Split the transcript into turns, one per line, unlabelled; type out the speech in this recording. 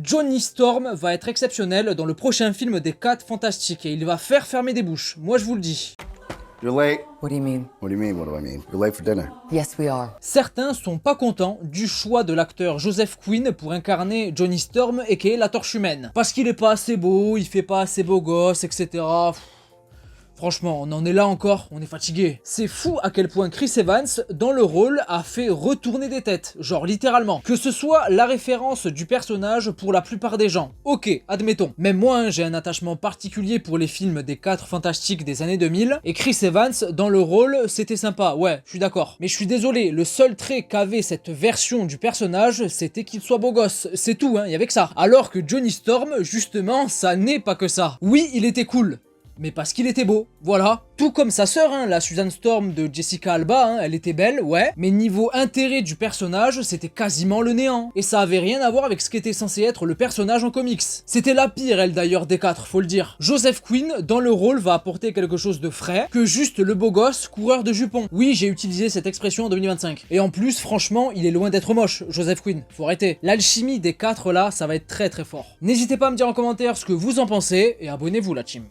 Johnny Storm va être exceptionnel dans le prochain film des 4 Fantastiques et il va faire fermer des bouches, moi je vous le dis.
You're late.
What do you mean?
What do you mean, what do I mean? You're late for dinner.
Yes, we are.
Certains sont pas contents du choix de l'acteur Joseph Quinn pour incarner Johnny Storm aka la Torche Humaine. Parce qu'il est pas assez beau, il fait pas assez beau gosse, etc. Franchement, on en est là encore, on est fatigué. C'est fou à quel point Chris Evans, dans le rôle, a fait retourner des têtes, genre littéralement. Que ce soit la référence du personnage pour la plupart des gens. Ok, admettons. Même moi, hein, j'ai un attachement particulier pour les films des 4 Fantastiques des années 2000, et Chris Evans, dans le rôle, c'était sympa, ouais, je suis d'accord. Mais je suis désolé, le seul trait qu'avait cette version du personnage, c'était qu'il soit beau gosse. C'est tout, hein, y avait que ça. Alors que Johnny Storm, justement, ça n'est pas que ça. Oui, il était cool. Mais parce qu'il était beau, voilà. Tout comme sa sœur, hein, la Susan Storm de Jessica Alba, hein, elle était belle, ouais. Mais niveau intérêt du personnage, c'était quasiment le néant. Et ça avait rien à voir avec ce qu'était censé être le personnage en comics. C'était la pire, elle d'ailleurs, des 4, faut le dire. Joseph Quinn, dans le rôle, va apporter quelque chose de frais, que juste le beau gosse coureur de jupons. Oui, j'ai utilisé cette expression en 2025. Et en plus, franchement, il est loin d'être moche, Joseph Quinn. Faut arrêter. L'alchimie des 4 là, ça va être très très fort. N'hésitez pas à me dire en commentaire ce que vous en pensez, et abonnez-vous la team.